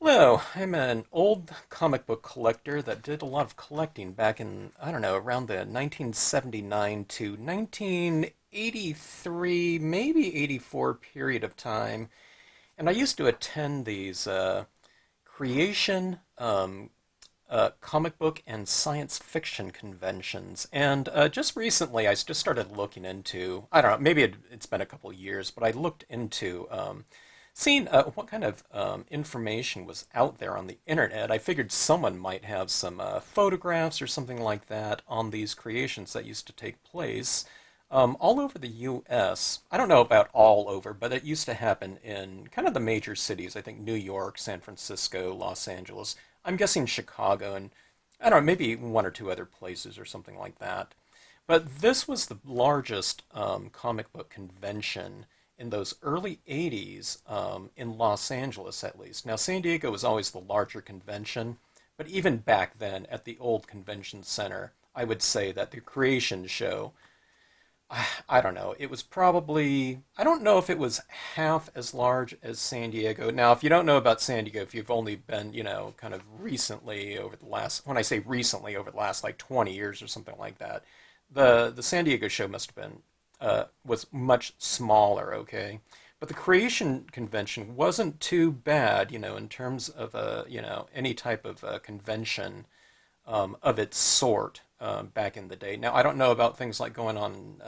Hello, I'm an old comic book collector that did a lot of collecting back in, I don't know, around the 1979 to 1983, maybe 84 period of time. And I used to attend these creation, comic book, and science fiction conventions. And just recently, I just started looking into, I don't know, maybe it's been a couple years, but I looked into seeing what kind of information was out there on the internet. I figured someone might have some photographs or something like that on these creations that used to take place all over the U.S. I don't know about all over, but it used to happen in kind of the major cities. I think New York, San Francisco, Los Angeles. I'm guessing Chicago, and I don't know, maybe one or two other places or something like that. But this was the largest comic book convention in those early 80s in Los Angeles, at least. Now, San Diego was always the larger convention, but even back then at the old convention center, I would say that the Creation Show, I don't know, it was probably, I don't know if it was half as large as San Diego. Now, if you don't know about San Diego, if you've only been, kind of recently over the last, when I say recently, over the last like 20 years or something like that, the San Diego show must have been was much smaller, okay? But the Creation Convention wasn't too bad, in terms of any type of convention of its sort back in the day. Now, I don't know about things like going on in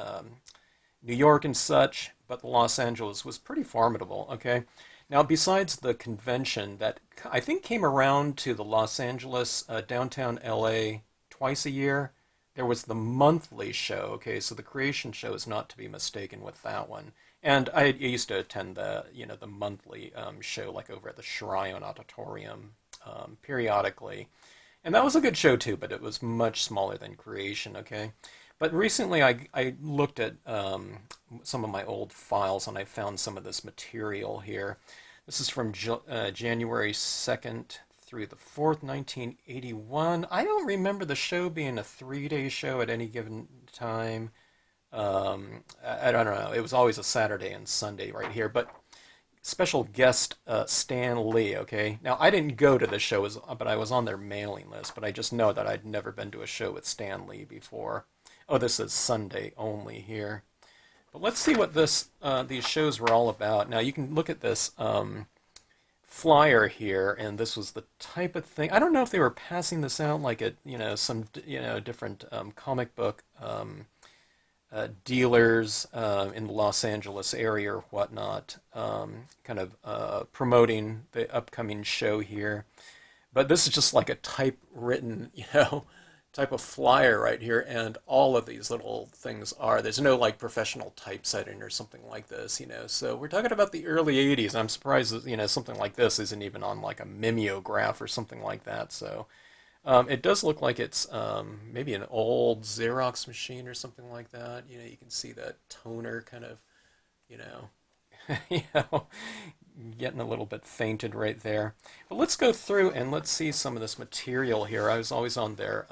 New York and such, but Los Angeles was pretty formidable, okay? Now, besides the convention that I think came around to the Los Angeles, downtown LA twice a year, there was the monthly show, okay? So the Creation Show is not to be mistaken with that one. And I used to attend the monthly show, like over at the Shrine Auditorium periodically. And that was a good show too, but it was much smaller than Creation, okay? But recently I looked at some of my old files and I found some of this material here. This is from January 2nd through the 4th, 1981. I don't remember the show being a 3-day show at any given time. I don't know. It was always a Saturday and Sunday right here. But special guest Stan Lee. Okay, now I didn't go to the show, but I was on their mailing list. But I just know that I'd never been to a show with Stan Lee before. Oh, this is Sunday only here. But let's see what these shows were all about. Now you can look at this flyer here, and this was the type of thing. I don't know if they were passing this out like at some different comic book dealers in the Los Angeles area or whatnot, kind of promoting the upcoming show here. But this is just like a typewritten, type of flyer right here, and all of these little things are. There's no like professional typesetting or something like this. So we're talking about the early '80s. I'm surprised that something like this isn't even on like a mimeograph or something like that. So it does look like it's maybe an old Xerox machine or something like that. You can see that toner kind of, you know, you know, getting a little bit fainted right there. But let's go through and let's see some of this material here. I was always on their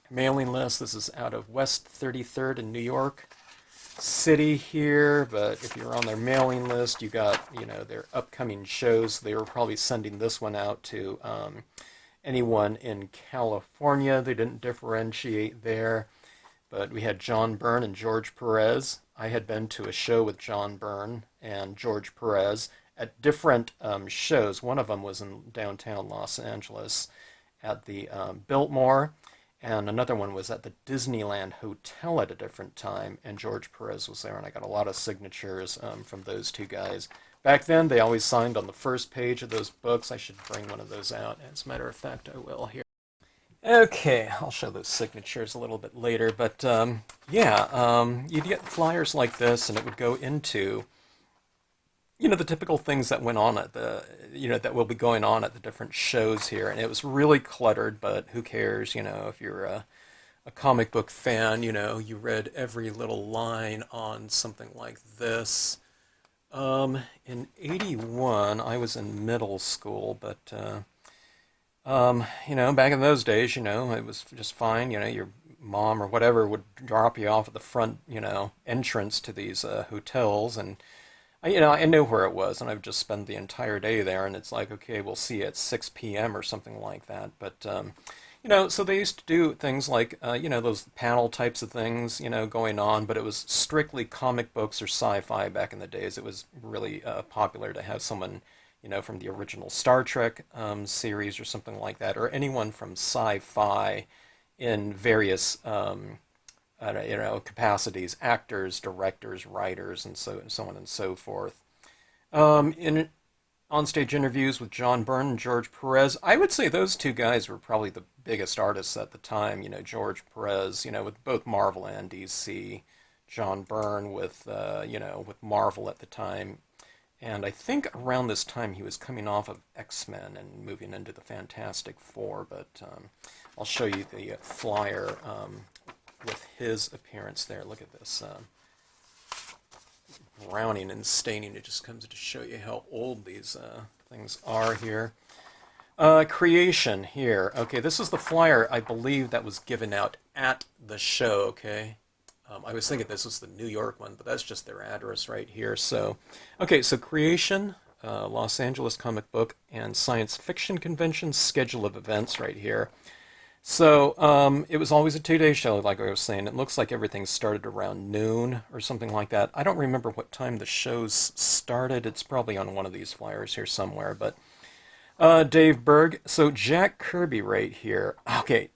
mailing list. This is out of West 33rd in New York City here, but if you're on their mailing list, you got, their upcoming shows. They were probably sending this one out to anyone in California. They didn't differentiate there, but we had John Byrne and George Perez. I had been to a show with John Byrne and George Perez at different shows. One of them was in downtown Los Angeles at the Biltmore, and another one was at the Disneyland Hotel at a different time, and George Perez was there, and I got a lot of signatures from those two guys. Back then, they always signed on the first page of those books. I should bring one of those out. As a matter of fact, I will here. Okay, I'll show those signatures a little bit later, but yeah, you'd get flyers like this, and it would go into, the typical things that went on at that will be going on at the different shows here, and it was really cluttered, but who cares, if you're a comic book fan, you read every little line on something like this. In '81, I was in middle school, but back in those days, it was just fine. Your mom or whatever would drop you off at the front, entrance to these hotels, and I knew where it was, and I've just spent the entire day there, and it's like, okay, we'll see you at 6 p.m. or something like that. But so they used to do things like, those panel types of things, going on, but it was strictly comic books or sci-fi back in the days. It was really popular to have someone, from the original Star Trek series or something like that, or anyone from sci-fi in various capacities, actors, directors, writers, and so on and so forth. In onstage interviews with John Byrne and George Perez, I would say those two guys were probably the biggest artists at the time. George Perez, with both Marvel and DC. John Byrne with Marvel at the time. And I think around this time he was coming off of X-Men and moving into the Fantastic Four. But I'll show you the flyer with his appearance there. Look at this. Browning and staining. It just comes to show you how old these things are here. Creation here. Okay, this is the flyer, I believe, that was given out at the show, okay? I was thinking this was the New York one, but that's just their address right here. So, okay, so Creation, Los Angeles Comic Book and Science Fiction Convention schedule of events right here. So it was always a 2-day show, like I was saying. It looks like everything started around noon or something like that. I don't remember what time the shows started. It's probably on one of these flyers here somewhere. But Dave Berg. So Jack Kirby right here. Okay.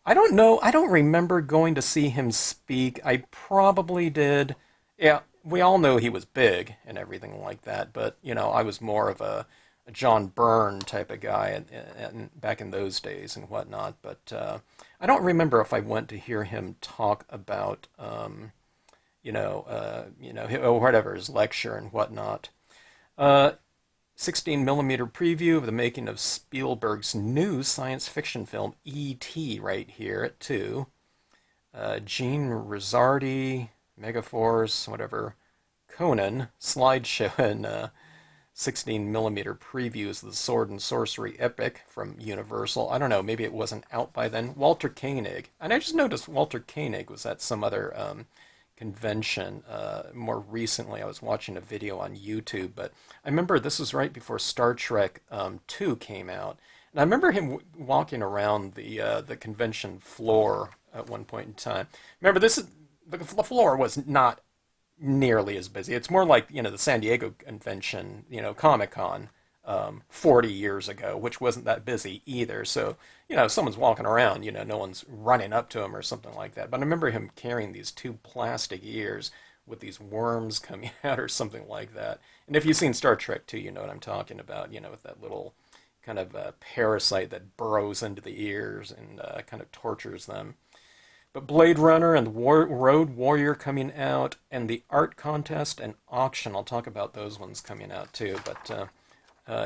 I don't know. I don't remember going to see him speak. I probably did. Yeah, we all know he was big and everything like that. But, I was more of a John Byrne type of guy and back in those days and whatnot. But I don't remember if I went to hear him talk about, whatever, his lecture and whatnot. 16 millimeter preview of the making of Spielberg's new science fiction film E.T. right here at 2. Gene Rizzardi, Megaforce, whatever, Conan slideshow and 16 millimeter previews of the Sword and Sorcery epic from Universal. I don't know, maybe it wasn't out by then. Walter Koenig. And I just noticed Walter Koenig was at some other convention. More recently, I was watching a video on YouTube, but I remember this was right before Star Trek 2 came out. And I remember him walking around the convention floor at one point in time. Remember, the floor was not nearly as busy. It's more like, the San Diego convention, Comic-Con 40 years ago, which wasn't that busy either. So, if someone's walking around, no one's running up to him or something like that. But I remember him carrying these 2 plastic ears with these worms coming out or something like that. And if you've seen Star Trek 2, you know what I'm talking about, with that little kind of parasite that burrows into the ears and kind of tortures them. But Blade Runner and the Road Warrior coming out, and the art contest and auction, I'll talk about those ones coming out too, but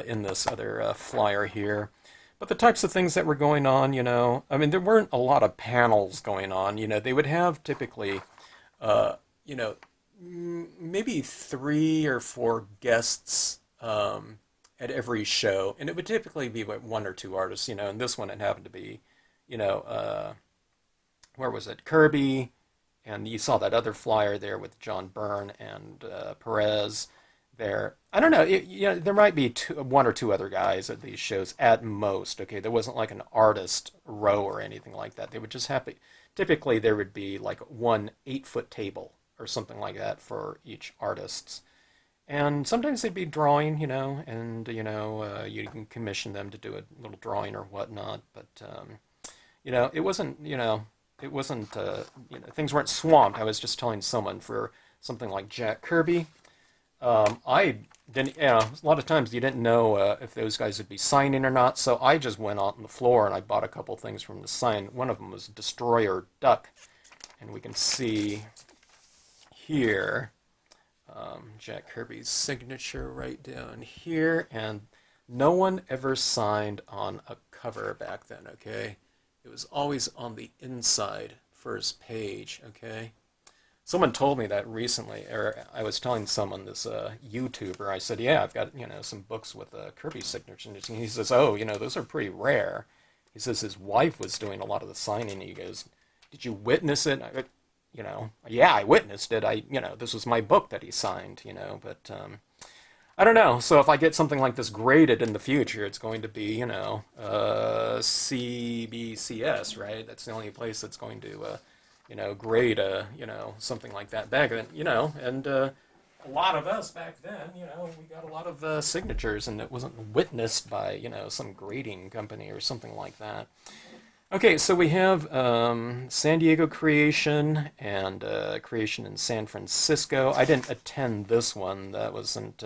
in this other flyer here. But the types of things that were going on, there weren't a lot of panels going on. They would have typically, maybe 3 or 4 guests at every show, and it would typically be like 1 or 2 artists, and this one it happened to be, where was it? Kirby, and you saw that other flyer there with John Byrne and Perez there. I don't know. There might be 1 or 2 other guys at these shows at most. Okay, there wasn't like an artist row or anything like that. They would just have. Typically, there would be like 1 8-foot table or something like that for each artist. And sometimes they'd be drawing, and you can commission them to do a little drawing or whatnot. But it wasn't, it wasn't, things weren't swamped. I was just telling someone for something like Jack Kirby. I didn't, a lot of times you didn't know if those guys would be signing or not, so I just went out on the floor and I bought a couple things from the sign. One of them was Destroyer Duck, and we can see here Jack Kirby's signature right down here, and no one ever signed on a cover back then, okay? It was always on the inside first page, okay? Someone told me that recently, or I was telling someone, this YouTuber, I said, yeah, I've got, some books with Kirby signatures. And he says, oh, those are pretty rare. He says his wife was doing a lot of the signing. He goes, did you witness it? yeah, I witnessed it. This was my book that he signed, but I don't know. So if I get something like this graded in the future, it's going to be, CBCS, right? That's the only place that's going to, grade, something like that back then, and a lot of us back then, we got a lot of signatures, and it wasn't witnessed by, some grading company or something like that. Okay, so we have San Diego creation and creation in San Francisco. I didn't attend this one. That wasn't,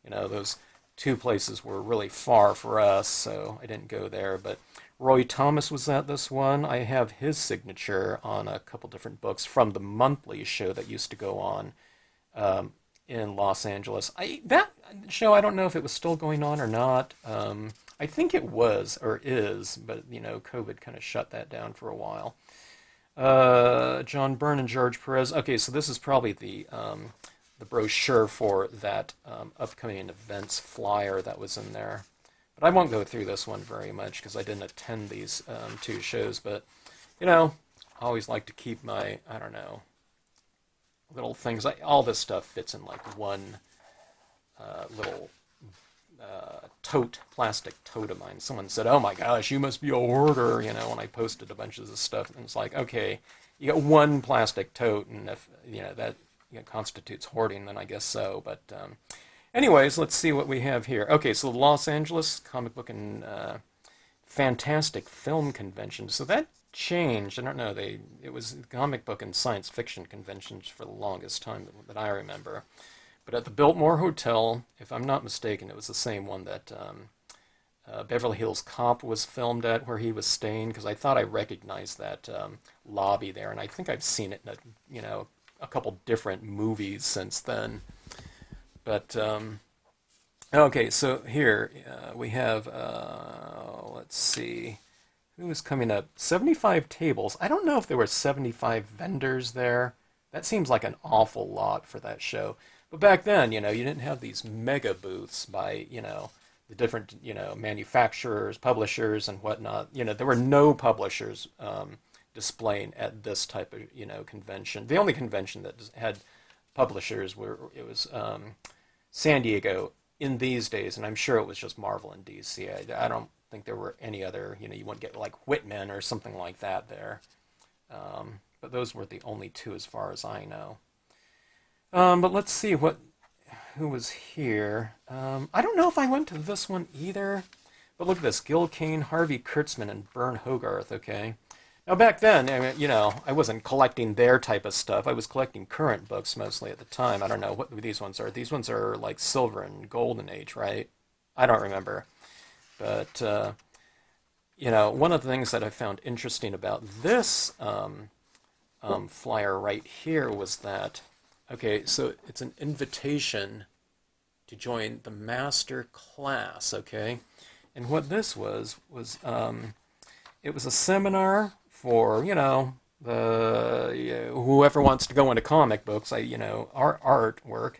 those two places were really far for us, so I didn't go there. But Roy Thomas was at this one. I have his signature on a couple different books from the monthly show that used to go on in Los Angeles. That show, I don't know if it was still going on or not. I think it was or is, but COVID kind of shut that down for a while. John Byrne and George Perez. Okay, so this is probably the brochure for that upcoming events flyer that was in there. But I won't go through this one very much because I didn't attend these two shows. But I always like to keep my, I don't know, little things. All this stuff fits in like one little plastic tote of mine. Someone said, "Oh my gosh, you must be a hoarder," when I posted a bunch of this stuff. And it's like, okay, you got one plastic tote, and if that constitutes hoarding, then I guess so. But anyways, let's see what we have here. Okay, so the Los Angeles Comic Book and Fantastic Film Convention. So that changed. I don't know. It was comic book and science fiction conventions for the longest time that I remember. But at the Biltmore Hotel, if I'm not mistaken, it was the same one that Beverly Hills Cop was filmed at, where he was staying, because I thought I recognized that lobby there, and I think I've seen it in a couple different movies since then. But okay, so here we have let's see, who is coming up? 75 tables. I don't know if there were 75 vendors there. That seems like an awful lot for that show. But back then, you didn't have these mega booths by, the different, manufacturers, publishers, and whatnot. There were no publishers displaying at this type of, convention. The only convention that had publishers was San Diego in these days, and I'm sure it was just Marvel and DC. I don't think there were any other, you wouldn't get like Whitman or something like that there. But those were the only two as far as I know. But let's see who was here. I don't know if I went to this one either. But look at this: Gil Kane, Harvey Kurtzman, and Byrne Hogarth. Okay. Now back then, I mean, I wasn't collecting their type of stuff. I was collecting current books mostly at the time. I don't know what these ones are. These ones are like Silver and Golden Age, right? I don't remember. But one of the things that I found interesting about this flyer right here was that. Okay, so it's an invitation to join the master class, okay? And what this was it was a seminar for, whoever wants to go into comic books, our artwork,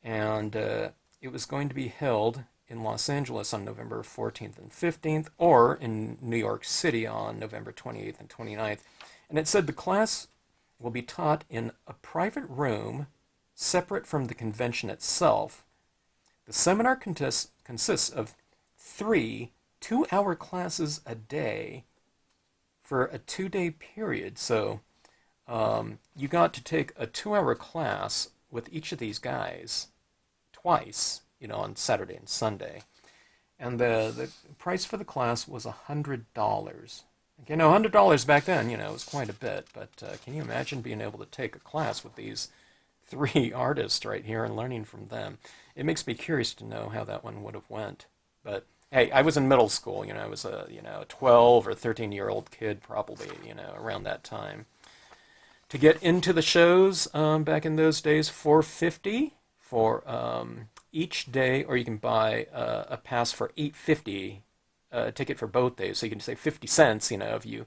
and it was going to be held in Los Angeles on November 14th and 15th, or in New York City on November 28th and 29th. And it said the class will be taught in a private room separate from the convention itself. The seminar consists of 3 2-hour classes a day for a 2-day period. So you got to take a 2-hour class with each of these guys twice, on Saturday and Sunday. And the price for the class was $100. $100 back then, was quite a bit, but can you imagine being able to take a class with these 3 artists right here and learning from them? It makes me curious to know how that one would have went. But hey, I was in middle school, I was a 12 or 13-year-old kid probably, around that time. To get into the shows back in those days, $4.50 for each day, or you can buy a pass for $8.50. A ticket for both days, so you can say 50 cents, if you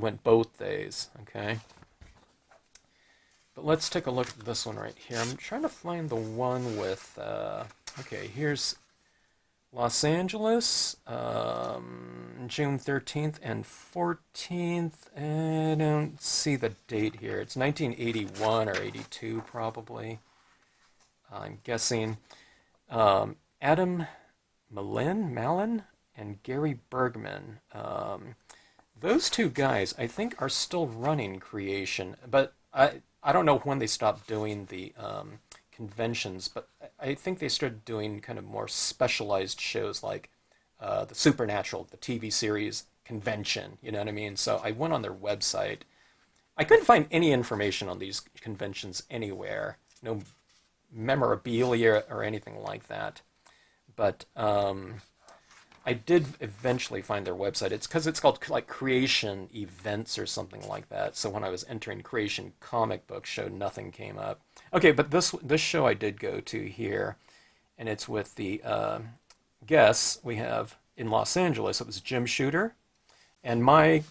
went both days, okay? But let's take a look at this one right here. I'm trying to find the one with, okay, here's Los Angeles, June 13th and 14th. I don't see the date here. It's 1981 or 82, probably. I'm guessing. Adam Malin, and Gary Bergman. Those two guys, I think, are still running Creation, but I don't know when they stopped doing the conventions, but I think they started doing kind of more specialized shows like the Supernatural, the TV series convention. You know what I mean? So I went on their website. I couldn't find any information on these conventions anywhere. No memorabilia or anything like that. But I did eventually find their website. It's because it's called like Creation Events or something like that. So when I was entering Creation comic book show, nothing came up. Okay, but this show I did go to here, and it's with the guests we have in Los Angeles. It was Jim Shooter, and my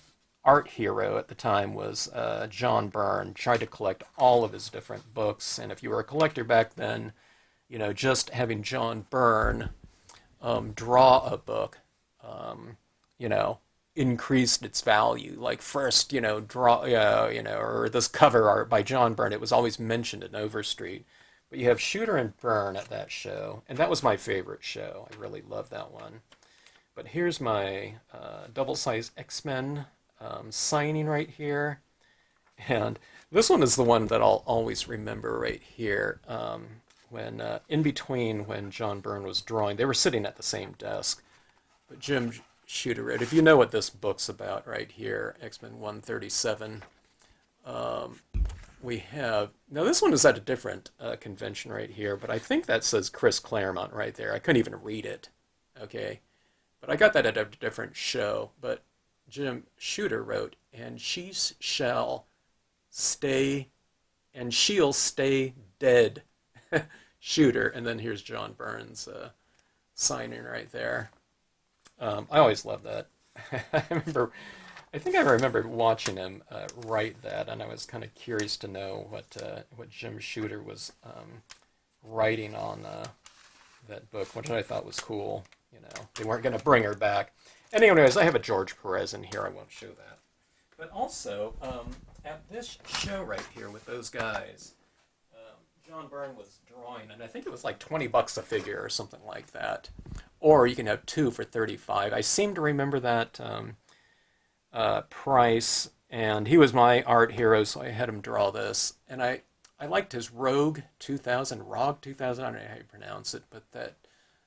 art hero at the time was John Byrne. Tried to collect all of his different books, and if you were a collector back then, you know, just having John Byrne draw a book, you know, increased its value. Like first, you know, or this cover art by John Byrne, it was always mentioned in Overstreet. But you have Shooter and Byrne at that show, and that was my favorite show. I really loved that one. But here's my double-sized X-Men signing right here. And this one is the one that I'll always remember right here. When in between when John Byrne was drawing, they were sitting at the same desk. But Jim Shooter wrote, if you know what this book's about right here, X-Men 137, we have, now this one is at a different convention right here, but I think that says Chris Claremont right there. I couldn't even read it, okay? But I got that at a different show. But Jim Shooter wrote, and she shall stay, and she'll stay dead. Shooter, and then here's John Byrne's signing right there. I always loved that. I think I remembered watching him write that, and I was kind of curious to know what Jim Shooter was writing on that book, which I thought was cool. You know, they weren't going to bring her back. Anyways, I have a George Perez in here. I won't show that. But also, at this show right here with those guys, John Byrne was drawing, and I think it was like $20 a figure or something like that. Or you can have two for 35. I seem to remember that price, and he was my art hero, so I had him draw this. And I liked his Rogue 2000, ROG 2000, I don't know how you pronounce it, but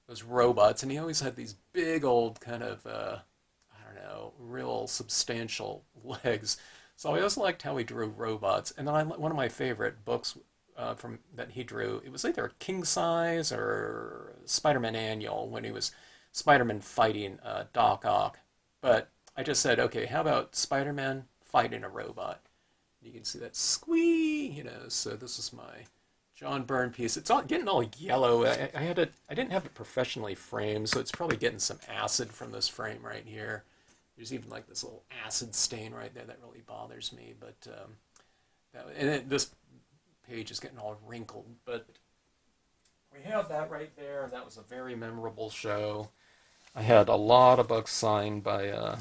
those robots, and he always had these big old kind of, I don't know, real substantial legs. So I always liked how he drew robots. And then one of my favorite books from that he drew, it was either King Size or Spiderman Annual when he was Spiderman fighting Doc Ock. But I just said, okay, how about Spider-Man fighting a robot? You can see that squee, you know. So this is my John Byrne piece. It's all getting all yellow. I didn't have it professionally framed, so it's probably getting some acid from this frame right here. There's even like this little acid stain right there that really bothers me. But this page is getting all wrinkled. But we have that right there. That was a very memorable show. I had a lot of books signed by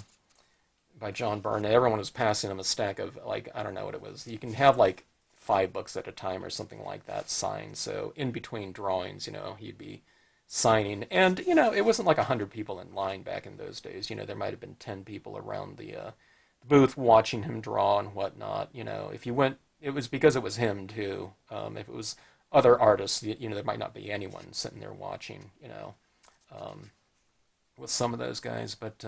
John Byrne. Everyone was passing him a stack of, like, I don't know what it was. You can have like 5 books at a time or something like that signed. So in between drawings, you know, he'd be signing. And, you know, it wasn't like 100 people in line back in those days. You know, there might have been 10 people around the booth watching him draw and whatnot. You know, if you went, it was because it was him too. If it was other artists, you know, there might not be anyone sitting there watching, you know, with some of those guys. But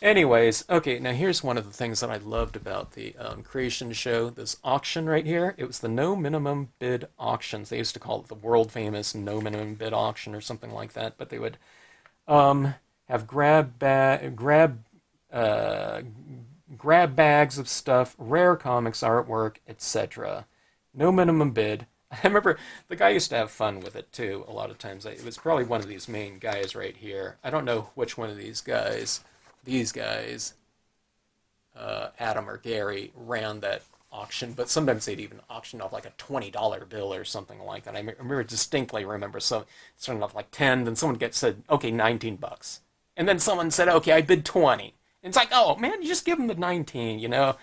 anyways, okay, now here's one of the things that I loved about the Creation show, this auction right here. It was the no minimum bid auctions. They used to call it the world famous no minimum bid auction or something like that. But they would have grab bags of stuff, rare comics, artwork, etc. No minimum bid. I remember the guy used to have fun with it too. A lot of times, it was probably one of these main guys right here. I don't know which one of these guys, Adam or Gary, ran that auction, but sometimes they'd even auction off like a $20 bill or something like that. Distinctly remember, so starting off like 10, then someone said, okay, 19 bucks. And then someone said, okay, I bid 20. And it's like, oh man, you just give them the 19, you know?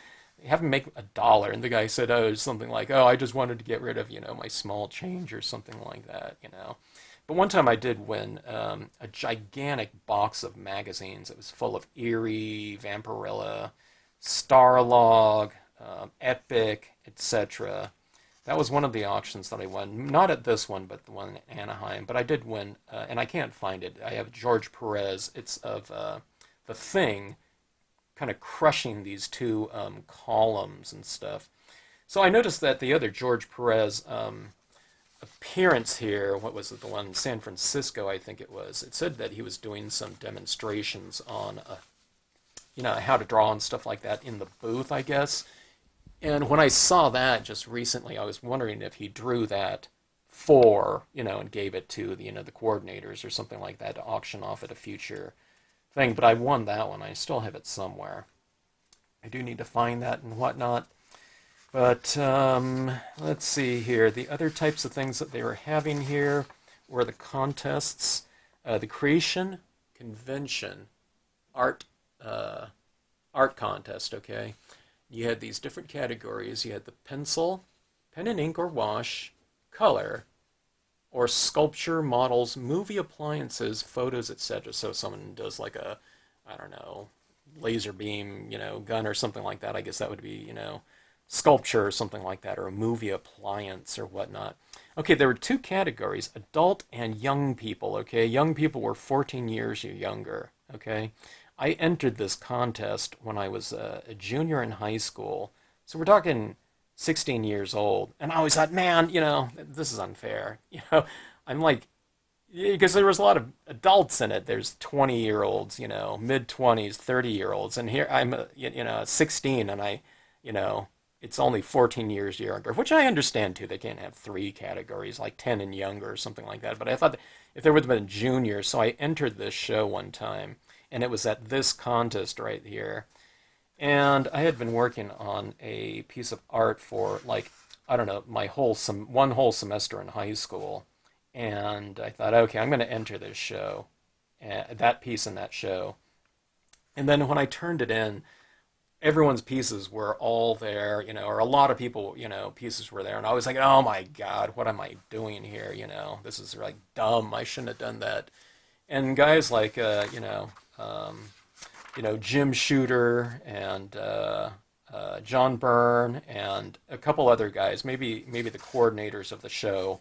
Have him make $1. And the guy said, oh, something like, oh, I just wanted to get rid of, my small change or something like that. But one time I did win a gigantic box of magazines. It was full of Eerie, Vampirella, Starlog, Epic, etc. That was one of the auctions that I won. Not at this one, but the one in Anaheim. But I did win, and I can't find it. I have George Perez. It's of The Thing, kind of crushing these two columns and stuff. So I noticed that the other George Perez appearance here, what was it, the one in San Francisco, I think it was, it said that he was doing some demonstrations on, how to draw and stuff like that in the booth, I guess. And when I saw that just recently, I was wondering if he drew that for, and gave it to the coordinators or something like that to auction off at a future thing. But I won that one. I still have it somewhere. I do need to find that and whatnot. But let's see here. The other types of things that they were having here were the contests, the creation, convention, art contest, okay? You had these different categories. You had the pencil, pen and ink or wash, color, or sculpture, models, movie appliances, photos, etc. So someone does like a, I don't know, laser beam, gun or something like that. I guess that would be, sculpture or something like that, or a movie appliance or whatnot. Okay, there were two categories, adult and young people, okay? Young people were 14 years or younger, okay? I entered this contest when I was a junior in high school. So we're talking 16 years old. And I always thought, man, this is unfair. I'm like, because there was a lot of adults in it. There's 20-year-olds, mid-20s, 30-year-olds. And here I'm, 16, and it's only 14 years younger, which I understand too. They can't have three categories, like 10 and younger or something like that. But I thought that if there would have been juniors, so I entered this show one time, and it was at this contest right here. And I had been working on a piece of art for like, I don't know, one whole semester in high school. And I thought, okay, I'm going to enter this show, that piece in that show. And then when I turned it in, everyone's pieces were all there, or a lot of people, pieces were there. And I was like, oh my God, what am I doing here? This is like dumb. I shouldn't have done that. And guys like, Jim Shooter and John Byrne and a couple other guys, maybe the coordinators of the show,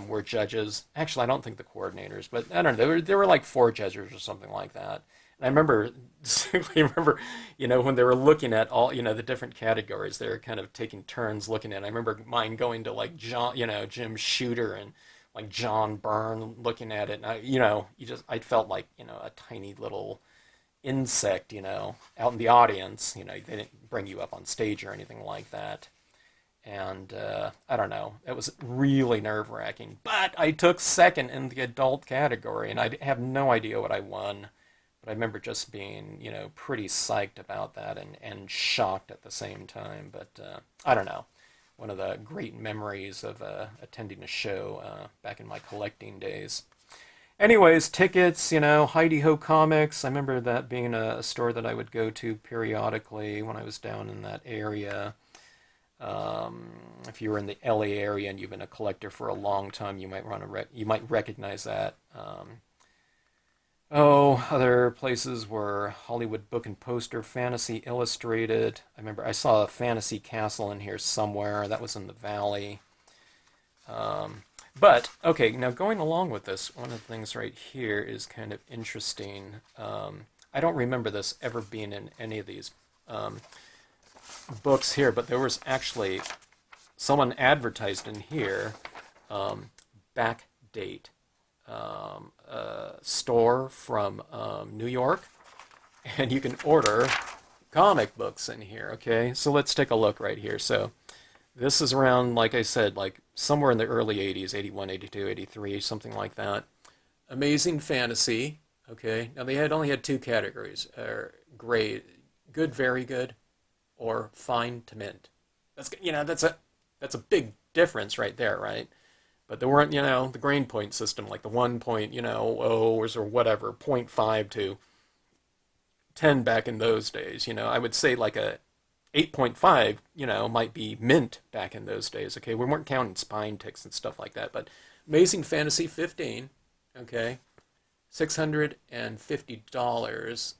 were judges. Actually, I don't think the coordinators, but I don't know. There were like 4 judges or something like that. And I distinctly remember, when they were looking at all, the different categories, they were kind of taking turns looking at it. I remember mine going to like Jim Shooter and like John Byrne looking at it. And I felt like, a tiny little insect, out in the audience. They didn't bring you up on stage or anything like that. And I don't know, it was really nerve-wracking. But I took second in the adult category, and I have no idea what I won. But I remember just being, pretty psyched about that and shocked at the same time. But I don't know, one of the great memories of attending a show back in my collecting days. Anyways, tickets, Heidi Ho Comics. I remember that being a store that I would go to periodically when I was down in that area. If you were in the LA area and you've been a collector for a long time, you might recognize that. Other places were Hollywood Book and Poster, Fantasy Illustrated. I remember I saw a Fantasy Castle in here somewhere. That was in the Valley. But, okay, now going along with this, one of the things right here is kind of interesting. I don't remember this ever being in any of these books here, but there was actually someone advertised in here, Backdate, store from New York, and you can order comic books in here, okay? So let's take a look right here. So this is around, like I said, like somewhere in the early 80s, 81, 82, 83, something like that. Amazing Fantasy, okay? Now they only had 2 categories, grade, good, very good, or fine to mint. That's a big difference right there, right? But there weren't, the grain point system, like the 1 point, or whatever, point 0.5 to 10 back in those days. I would say like a 8.5, might be mint back in those days. Okay, we weren't counting spine ticks and stuff like that. But Amazing Fantasy 15, okay, $650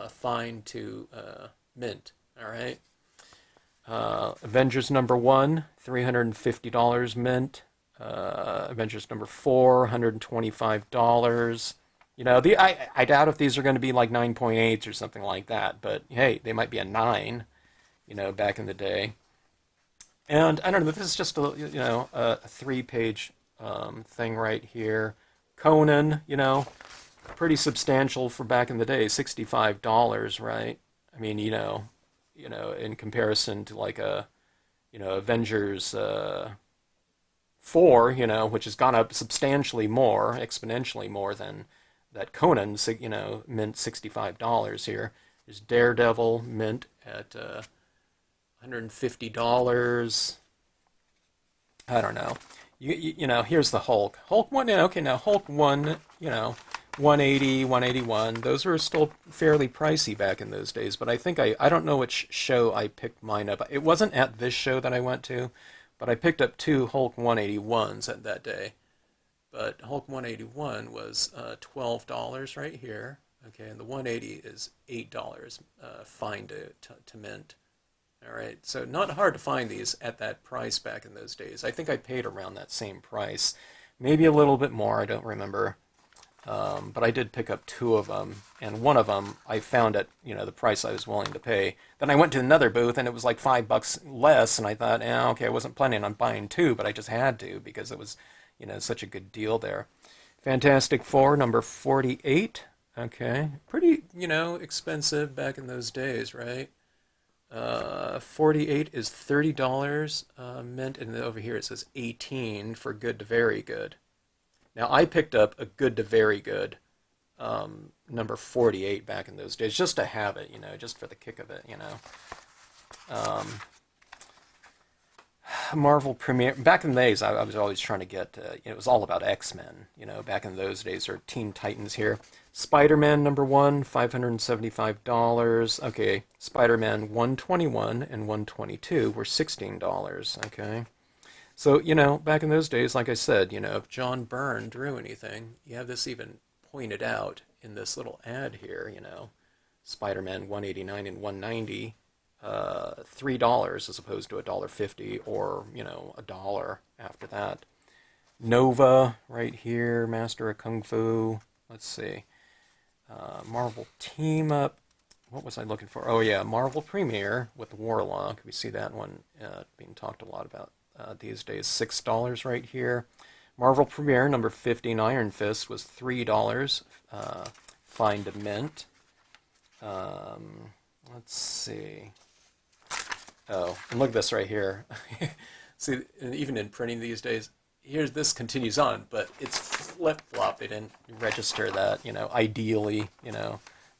fine to mint. All right. Avengers number 1, $350 mint. Avengers number 4, $125. I doubt if these are going to be like 9.8s or something like that, but hey, they might be a 9, back in the day. And I don't know, this is just a 3-page thing right here. Conan, pretty substantial for back in the day, $65, right? I mean, in comparison to like Avengers 4, which has gone up substantially more, exponentially more than that Conan, mint $65 here. There's Daredevil mint at $150. I don't know. Here's the Hulk. Hulk 1, okay, now Hulk 1, 180, 181. Those were still fairly pricey back in those days, but I think I don't know which show I picked mine up. It wasn't at this show that I went to, but I picked up 2 Hulk 181s at that day. But Hulk 181 was $12 right here. Okay, and the 180 is $8 fine to mint. All right, so not hard to find these at that price back in those days. I think I paid around that same price, maybe a little bit more. I don't remember, but I did pick up 2 of them, and one of them I found at the price I was willing to pay. Then I went to another booth, and it was like $5 less, and I thought, okay, I wasn't planning on buying 2, but I just had to because it was such a good deal there. Fantastic Four number 48. Okay, pretty expensive back in those days, right? 48 is $30 mint, and then over here it says 18 for good to very good. Now I picked up a good to very good number 48 back in those days just to have it, just for the kick of it, Marvel Premiere. Back in the days, I was always trying to get, it was all about X-Men, back in those days, or Teen Titans here. Spiderman number 1, $575. Okay, Spider-Man 121 and 122 were $16. Okay. So, back in those days, like I said, if John Byrne drew anything, you have this even pointed out in this little ad here, Spider-Man 189 and 190. $3 as opposed to $1.50 or $1 after that. Nova right here, Master of Kung Fu. Let's see, Marvel Team Up. What was I looking for? Oh yeah, Marvel Premiere with Warlock. We see that one being talked a lot about these days. $6 right here. Marvel Premiere number 15 Iron Fist was $3. Fine to mint. Let's see. Oh, and look at this right here. See, even in printing these days, this continues on, but it's flip-flop. They didn't register that, ideally,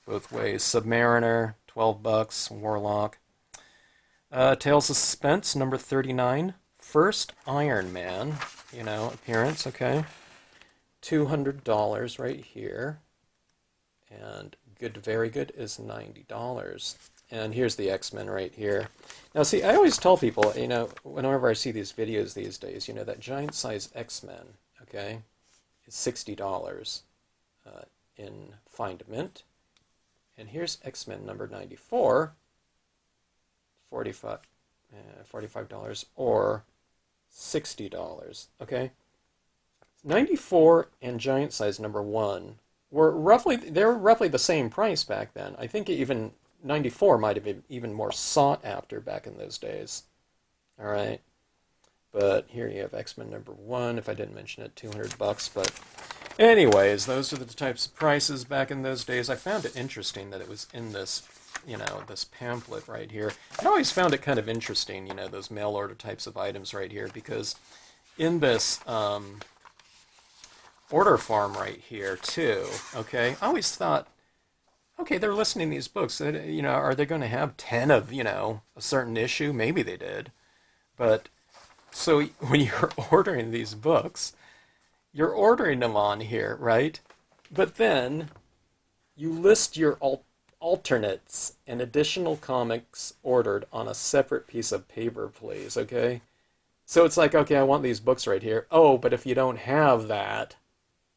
both ways. Submariner, $12. Warlock. Tales of Suspense, number 39. First Iron Man, appearance, okay. $200 right here. And good to very good is $90. And here's the X-Men right here. Now, see, I always tell people, whenever I see these videos these days, that giant size X-Men, okay, is $60 in Find Mint. And here's X-Men number 94, $45 or $60, okay? 94 and giant size number 1 were roughly the same price back then. I think even 94 might have been even more sought after back in those days. All right. But here you have X-Men number 1. If I didn't mention it, $200. But anyways, those are the types of prices back in those days. I found it interesting that it was in this, this pamphlet right here. I always found it kind of interesting, those mail order types of items right here, because in this order form right here too, okay, I always thought, okay, they're listing these books. Are they going to have 10 of, a certain issue? Maybe they did. But so when you're ordering these books, you're ordering them on here, right? But then you list your alternates and additional comics ordered on a separate piece of paper, please, okay? So it's like, okay, I want these books right here. Oh, but if you don't have that,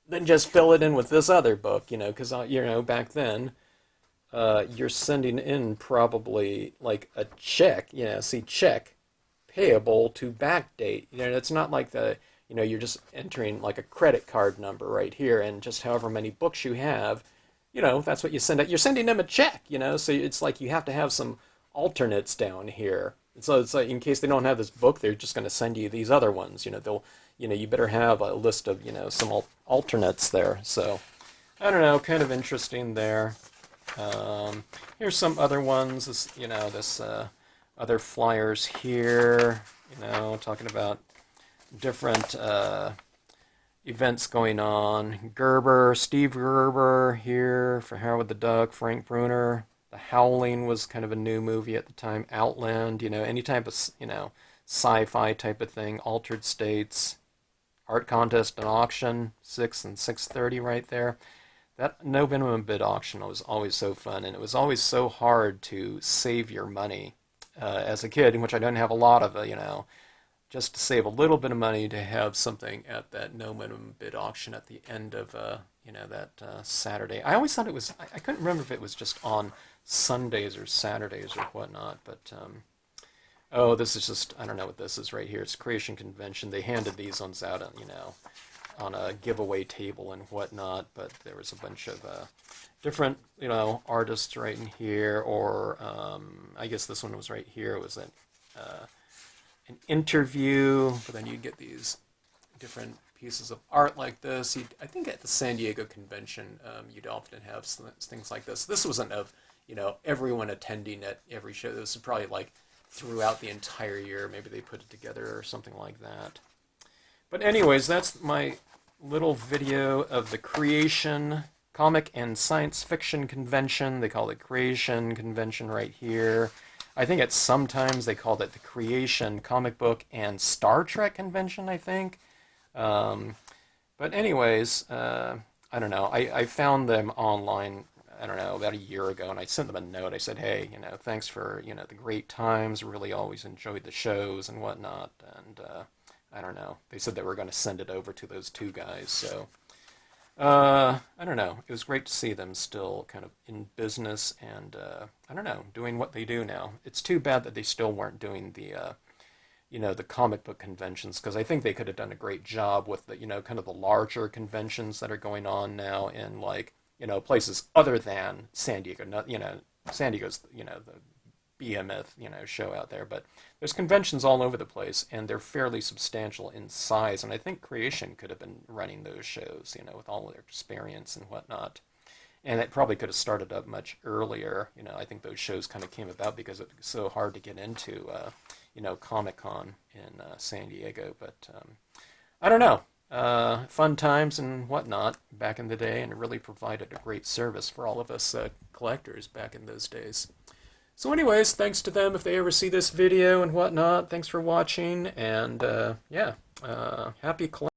then just fill it in with this other book, because, back then, you're sending in probably like a check, see, check payable to backdate. It's not like you're just entering like a credit card number right here and just however many books you have, that's what you send out. You're sending them a check, so it's like you have to have some alternates down here. So it's like in case they don't have this book, they're just going to send you these other ones. You better have a list of, some alternates there. So I don't know, kind of interesting there. Here's some other ones. This other flyers here. Talking about different events going on. Steve Gerber here for Howard the Duck, Frank Bruner. The Howling was kind of a new movie at the time. Outland, any type of, sci-fi type of thing. Altered States, art contest and auction, 6 and 6:30 right there. That no minimum bid auction was always so fun, and it was always so hard to save your money as a kid, in which I didn't have a lot of, just to save a little bit of money to have something at that no minimum bid auction at the end of, that Saturday. I always thought it was, I couldn't remember if it was just on Sundays or Saturdays or whatnot, but, oh, this is just, I don't know what this is right here. It's Creation Convention. They handed these ones out, on a giveaway table and whatnot, but there was a bunch of different, artists right in here, or I guess this one was right here. It was an interview, but then you'd get these different pieces of art like this. I think at the San Diego convention, you'd often have things like this. This wasn't of, everyone attending at every show. This is probably like throughout the entire year. Maybe they put it together or something like that. But anyways, that's my little video of the Creation Comic and Science Fiction Convention. They call it Creation Convention right here. I think sometimes they called it the Creation Comic Book and Star Trek Convention, I think. But anyways, I don't know. I found them online, I don't know, about a year ago, and I sent them a note. I said, hey, thanks for, the great times. Really always enjoyed the shows and whatnot. And I don't know. They said they were going to send it over to those two guys. So I don't know. It was great to see them still kind of in business and, I don't know, doing what they do now. It's too bad that they still weren't doing the comic book conventions, because I think they could have done a great job with the, kind of the larger conventions that are going on now in, like, places other than San Diego. Not, San Diego's, the behemoth, show out there, but there's conventions all over the place, and they're fairly substantial in size, and I think Creation could have been running those shows, with all their experience and whatnot. And it probably could have started up much earlier. I think those shows kind of came about because it was so hard to get into, Comic-Con in San Diego. But I don't know. Fun times and whatnot back in the day, and it really provided a great service for all of us collectors back in those days. So anyways, thanks to them if they ever see this video and whatnot. Thanks for watching, and yeah, happy collecting.